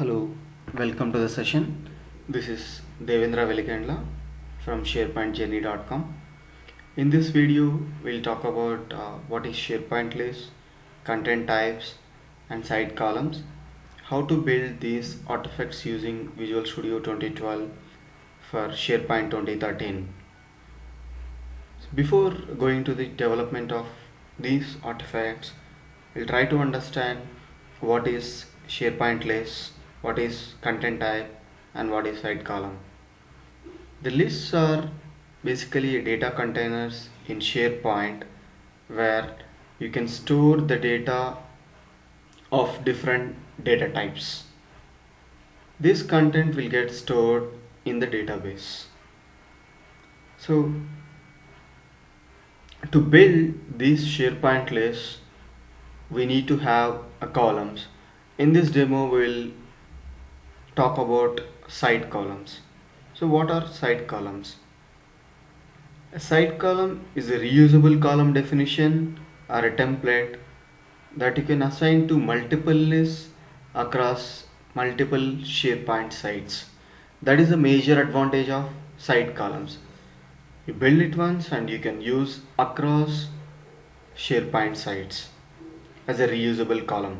Hello, welcome to the session. This is Devendra Velikandla from SharePointJourney.com. In this video, we'll talk about what is SharePoint List, content types, and site columns, how to build these artifacts using Visual Studio 2012 for SharePoint 2013. Before going to the development of these artifacts, we'll try to understand what is SharePoint list, what is content type, and what is site column. The lists are basically data containers in SharePoint where you can store the data of different data types. This content will get stored in the database. So to build these SharePoint lists, we need to have a columns. In this demo, we'll talk about site columns. So what are site columns? A site column is a reusable column definition or a template that you can assign to multiple lists across multiple SharePoint sites. That is a major advantage of site columns. You build it once and you can use across SharePoint sites as a reusable column.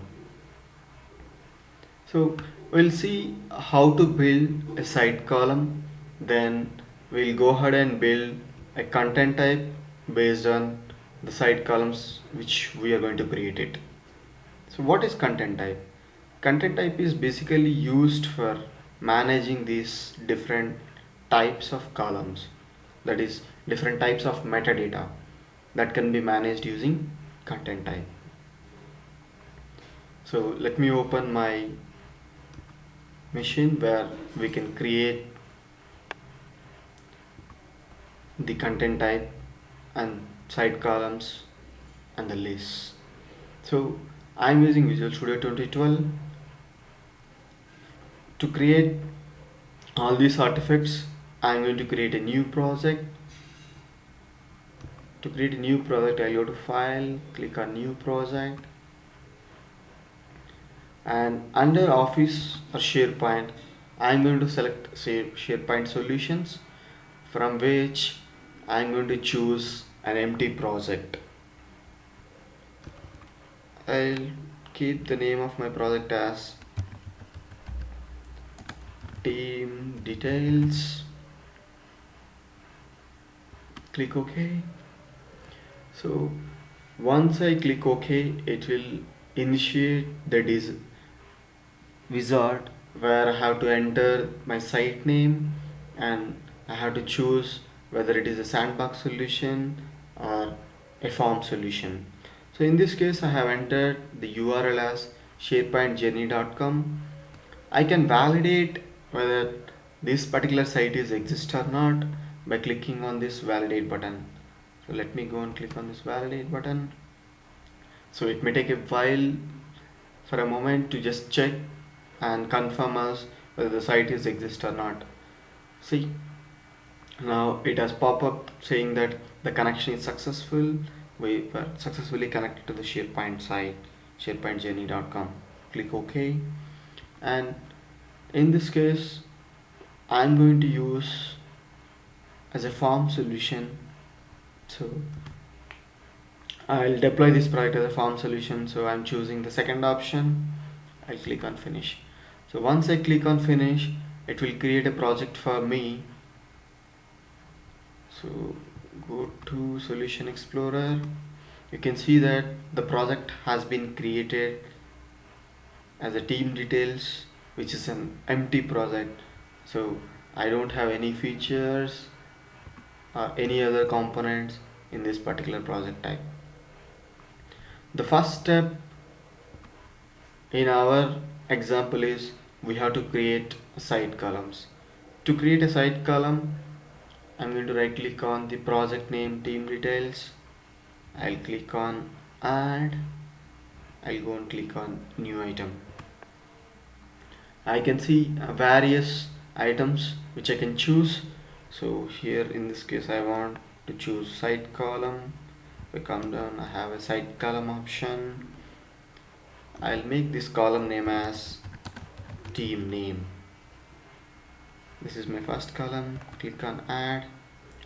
So we'll see how to build a site column, then we'll go ahead and build a content type based on the site columns which we are going to create it. So what is content type? Content type is basically used for managing these different types of columns, that is different types of metadata that can be managed using content type. So let me open my machine where we can create the content type and site columns and the lists. So I'm using Visual Studio 2012 to create all these artifacts. I'm going to create a new project. To create a new project, I'll go to File, click on New Project, and under Office or SharePoint, I'm going to select SharePoint Solutions, from which I'm going to choose an empty project. I'll keep the name of my project as Team Details. Click OK. So once I click OK, it will initiate the wizard where I have to enter my site name and I have to choose whether it is a sandbox solution or a form solution. So in this case, I have entered the URL as sharepointjourney.com. I can validate whether this particular site is exist or not by clicking on this validate button. So let me go and click on this validate button. So it may take a while for a moment to just check and confirm us whether the site is exist or not. See, now it has pop up saying that the connection is successful. We were successfully connected to the SharePoint site, sharepointjourney.com. Click OK, and in this case I'm going to use as a form solution. So I'll deploy this project as a form solution, so I'm choosing the second option. I'll click on finish. So once I click on finish, it will create a project for me. So go to Solution Explorer. You can see that the project has been created as a team details, which is an empty project. So I don't have any features or any other components in this particular project type. The first step in our example is we have to create site columns. To create a site column, I'm going to right click on the project name team details. I'll click on add. I'll go and click on new item. I can see various items which I can choose. So here in this case I want to choose site column. If I come down, I have a site column option. I'll make this column name as team name. This is my first column. Click on add.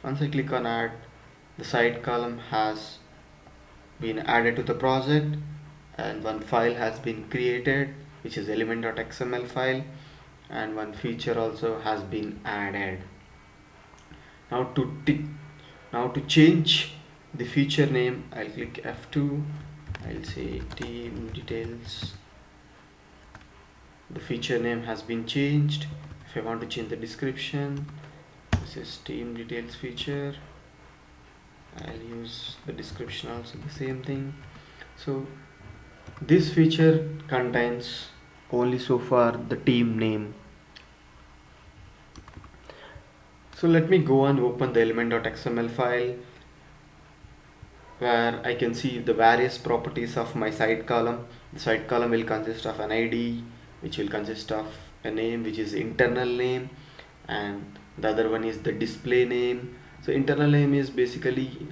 Once I click on add, the side column has been added to the project, and one file has been created, which is element.xml file, and one feature also has been added. Now to change the feature name, I'll click F2. I'll say team details. The feature name has been changed. If I want to change the description, this is team details feature. I'll use the description also the same thing. So this feature contains only so far the team name. So let me go and open the element.xml file, where I can see the various properties of my side column. The side column will consist of an ID, which will consist of a name, which is internal name, and the other one is the display name. So internal name is basically,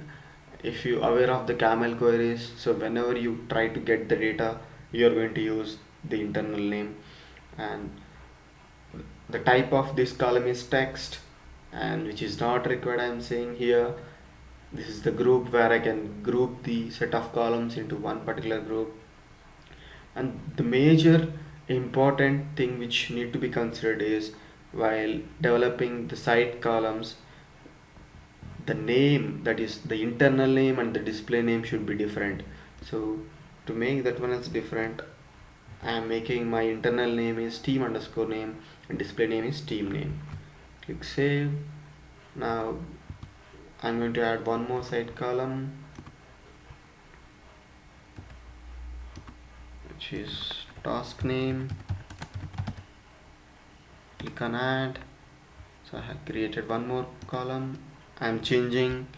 if you are aware of the camel queries, so whenever you try to get the data, you are going to use the internal name. And the type of this column is text, and which is not required, I am saying here. This is the group where I can group the set of columns into one particular group. And the major important thing which need to be considered is, while developing the side columns, the name, that is the internal name and the display name, should be different. So to make that one as different, I am making my internal name is team underscore name and display name is team name. Click save. Now I'm going to add one more side column, which is task name. Click on add. So I have created one more column. I am changing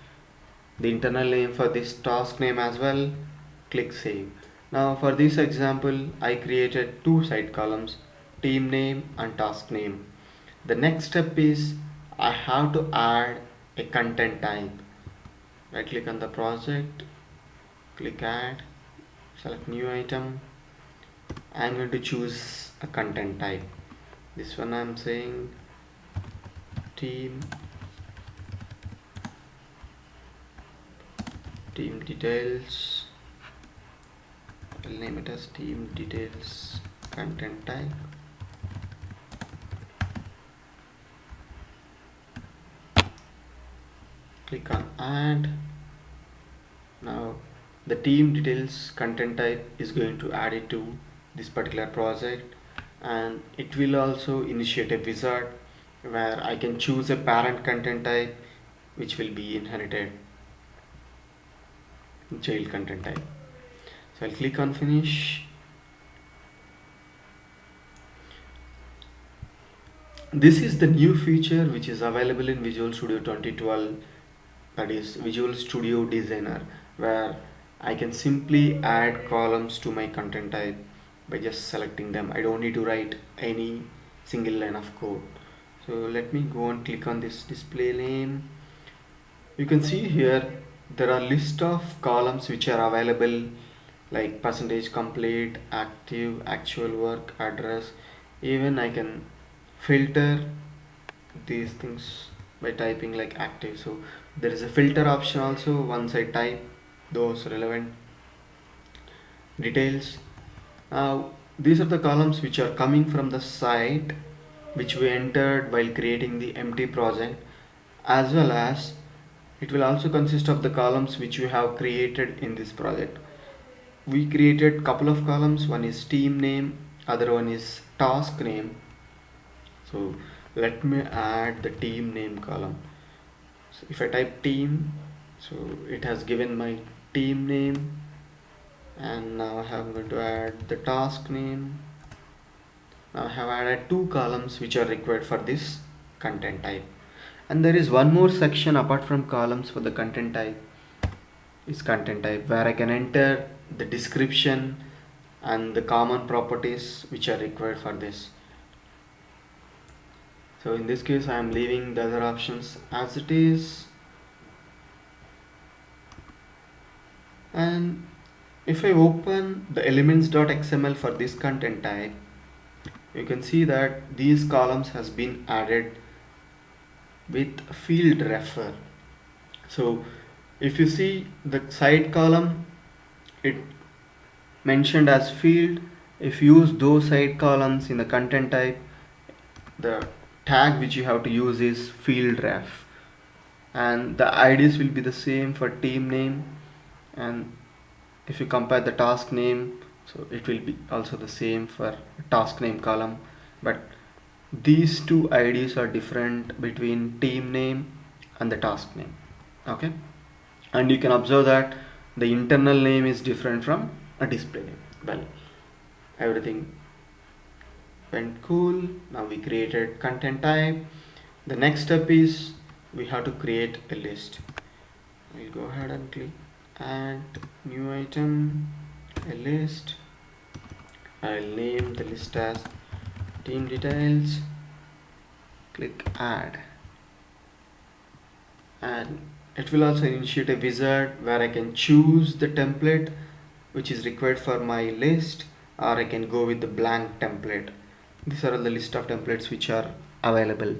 the internal name for this task name as well. Click save. Now for this example, I created two side columns, team name and task name. The next step is I have to add a content type. Right click on the project, click add, select new item. I'm going to choose a content type. This one I'm saying team details. I'll name it as team details content type. Click on add. Now the team details content type is going to add it to this particular project, and it will also initiate a wizard where I can choose a parent content type which will be inherited child content type. So I'll click on finish. This is the new feature which is available in Visual Studio 2012, that is Visual Studio Designer, where I can simply add columns to my content type by just selecting them. I don't need to write any single line of code. So let me go and click on this display name. You can see here there are list of columns which are available, like percentage complete, active, actual work, address. Even I can filter these things by typing like active. So there is a filter option also once I type those relevant details. Now these are the columns which are coming from the site which we entered while creating the empty project, as well as it will also consist of the columns which we have created in this project. We created couple of columns. One is team name, other one is task name. So let me add the team name column. So if I type team, so it has given my team name, and now I'm going to add the task name. Now I have added two columns which are required for this content type. And there is one more section apart from columns for the content type, is content type, where I can enter the description and the common properties which are required for this. So in this case I am leaving the other options as it is. And if I open the elements.xml for this content type, you can see that these columns has been added with field refer. So if you see the side column, it mentioned as field. If you use those side columns in the content type, the tag which you have to use is field ref, and the IDs will be the same for team name, and if you compare the task name, so it will be also the same for task name column. But these two IDs are different between team name and the task name. Okay, and you can observe that the internal name is different from a display name. Well, everything went cool. Now we created content type. The next step is we have to create a list. We'll go ahead and click add new item, a list. I'll name the list as team details. Click add, and it will also initiate a wizard where I can choose the template which is required for my list, or I can go with the blank template. These are all the list of templates which are available.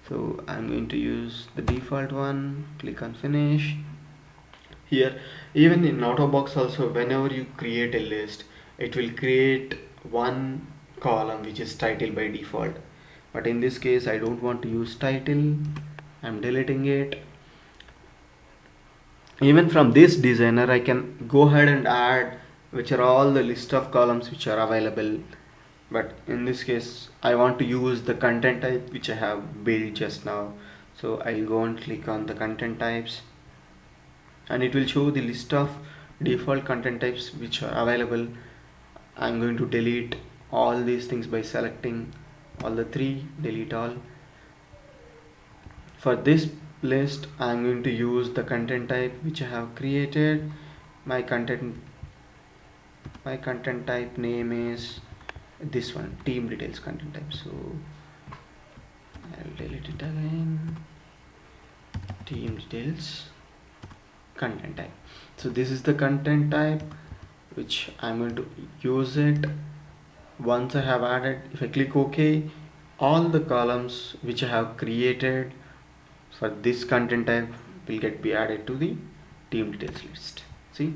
So I'm going to use the default one. Click on finish. Here, even in Autobox also, whenever you create a list, it will create one column which is title by default. But in this case, I don't want to use title. I'm deleting it. Even from this designer, I can go ahead and add which are all the list of columns which are available. But in this case, I want to use the content type which I have built just now. So I'll go and click on the content types, and it will show the list of default content types which are available. I'm going to delete all these things by selecting all the three, delete all. For this list, I'm going to use the content type which I have created. My content type name is this one, team details content type. So I'll delete it again, team details content type. So this is the content type which I'm going to use it. Once I have added, if I click OK, all the columns which I have created for this content type will be added to the team details list. See,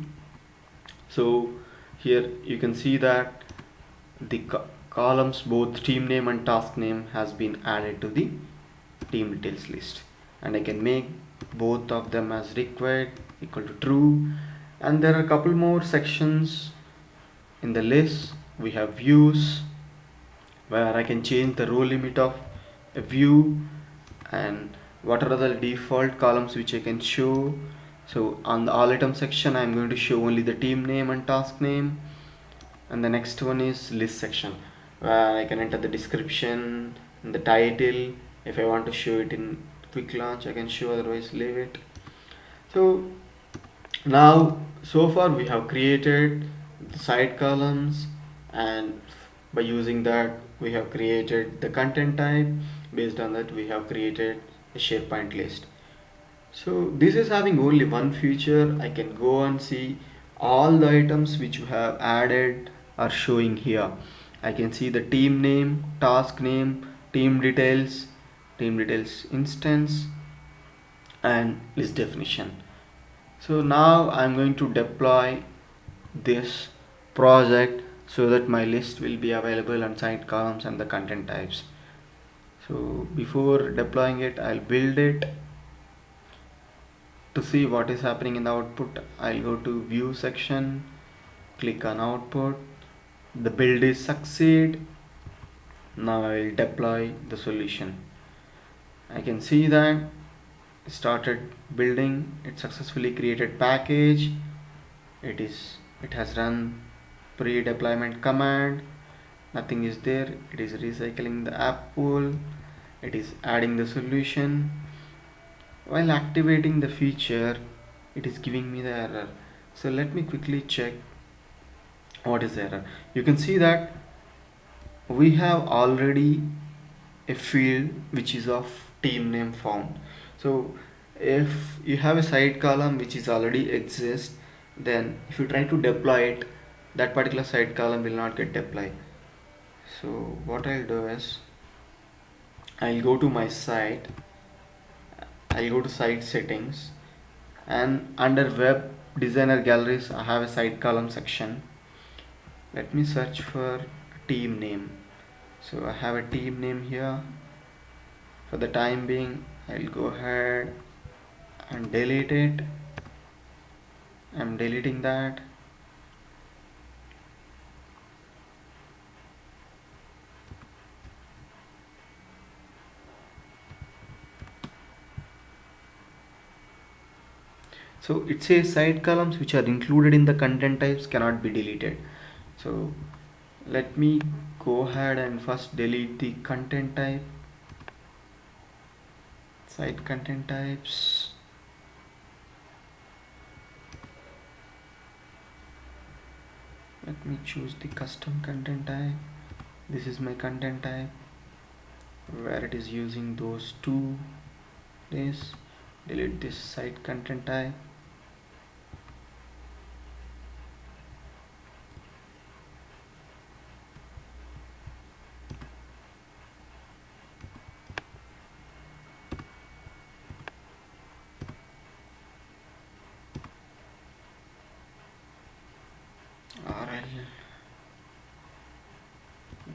so here you can see that the columns, both team name and task name, has been added to the team details list, and I can make both of them as required equal to true. And there are a couple more sections in the list. We have views where I can change the row limit of a view, and what are the default columns which I can show. So on the all item section, I'm going to show only the team name and task name. And the next one is list section where I can enter the description and the title. If I want to show it in quick launch, I can show, otherwise leave it. So now so far we have created the side columns, and by using that we have created the content type. Based on that, we have created a SharePoint list. So this is having only one feature. I can go and see all the items which you have added are showing here. I can see the team name, task name, team details instance, and list definition. So now I'm going to deploy this project so that my list will be available on side columns and the content types. So before deploying it, I'll build it. To see what is happening in the output, I'll go to view section, click on output. The build is succeed. Now I will deploy the solution. I can see that it started building. It successfully created package. It has run pre-deployment command. Nothing is there. It is recycling the app pool. It is adding the solution. While activating the feature, it is giving me the error. So let me quickly check what is the error. You can see that we have already a field which is of team name found. So if you have a side column which is already exists, then if you try to deploy it, that particular side column will not get deployed. So what I'll do is I'll go to my site, I'll go to site settings, and under web designer galleries I have a site column section. Let me search for team name. So I have a team name here. For the time being I'll go ahead and delete it. I'm deleting that. So it says site columns which are included in the content types cannot be deleted. So let me go ahead and first delete the content type, site content types. Let me choose the custom content type. This is my content type where it is using those two. This, delete this site content type. Or I'll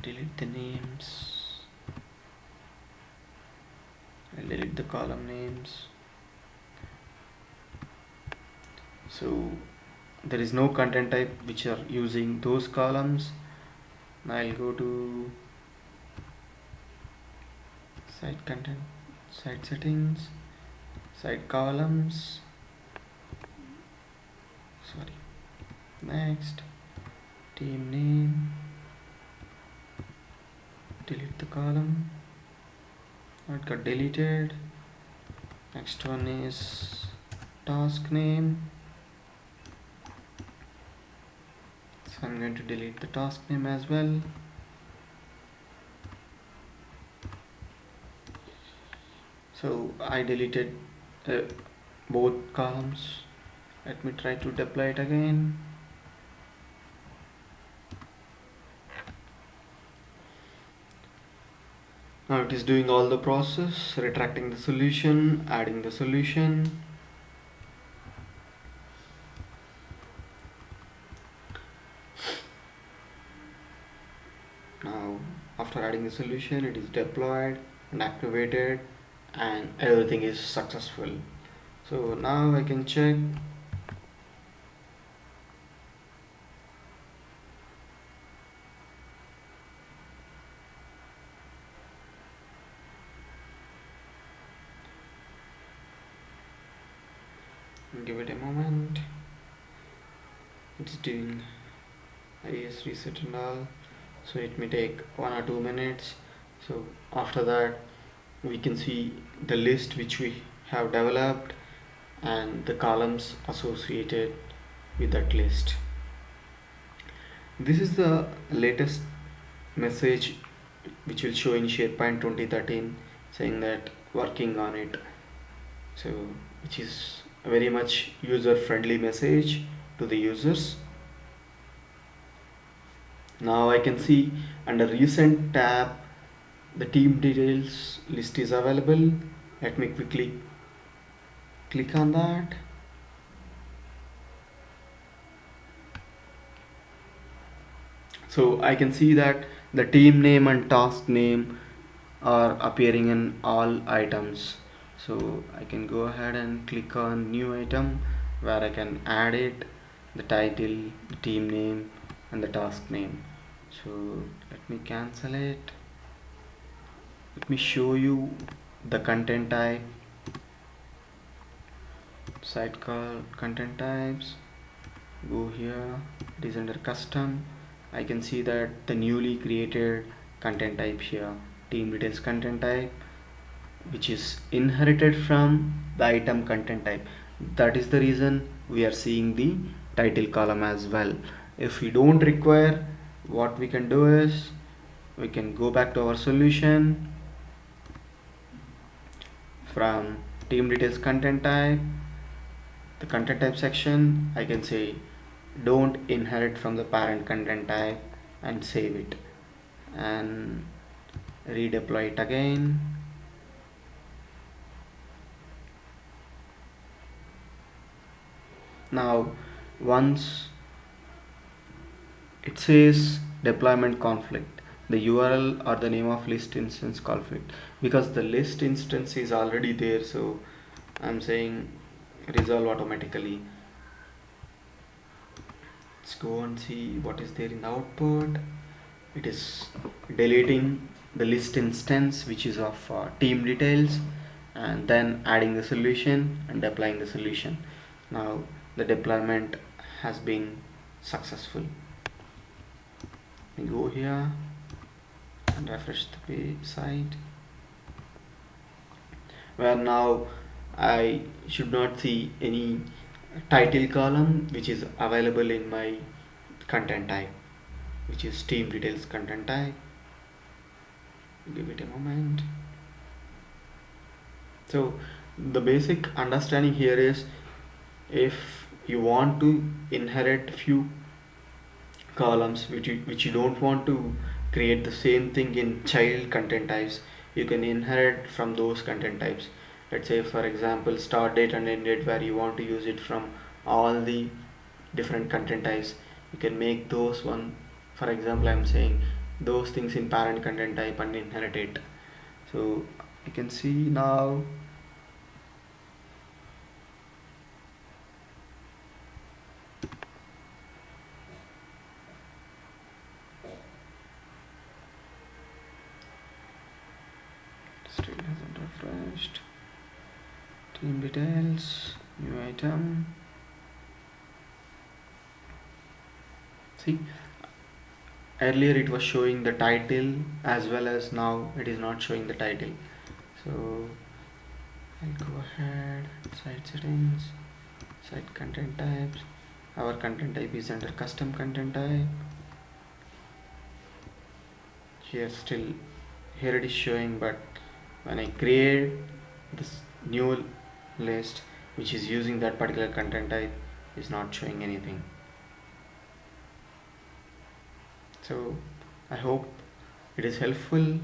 delete the names. I'll delete the column names. So there is no content type which are using those columns. Now I'll go to site content, site settings, site columns. Sorry. Next, team name. Delete the column. It got deleted. Next one is task name. So I'm going to delete the task name as well. So I deleted both columns. Let me try to deploy it again. Now it is doing all the process, retracting the solution, adding the solution. Now after adding the solution, it is deployed and activated and everything is successful. So now I can check. Give it a moment. It's doing IS reset and all, so it may take 1 or 2 minutes. So after that we can see the list which we have developed and the columns associated with that list. This is the latest message which will show in SharePoint 2013 saying that working on it. So which is a very much user friendly message to the users. Now I can see under recent tab the team details list is available. Let me quickly click on that. So I can see that the team name and task name are appearing in all items. So I can go ahead and click on new item where I can add it, the title, the team name and the task name. So let me cancel it. Let me show you the content type, site called content types. Go here, it is under custom. I can see that the newly created content type here, team details content type, which is inherited from the item content type. That is the reason we are seeing the title column as well. If we don't require, what we can do is we can go back to our solution. From team details content type, the content type section, I can say don't inherit from the parent content type and save it. and redeploy it again. Now once it says deployment conflict, the URL or the name of list instance conflict, because the list instance is already there, so I'm saying resolve automatically. Let's go and see what is there in the output. It is deleting the list instance which is of team details, and then adding the solution and applying the solution. Now the deployment has been successful. We go here and refresh the page site, where now I should not see any title column which is available in my content type, which is team details content type. Give it a moment. So the basic understanding here is, if you want to inherit few columns which you don't want to create the same thing in child content types, you can inherit from those content types. Let's say for example start date and end date, where you want to use it from all the different content types, you can make those one. For example, I'm saying those things in parent content type and inherit it. So you can see now still hasn't refreshed. Team details, new item. See, earlier it was showing the title as well as now it is not showing the title. So I'll go ahead, site settings, site content types. Our content type is under custom content type. Here it is showing, but when I create this new list which is using that particular content type, is not showing anything. So I hope it is helpful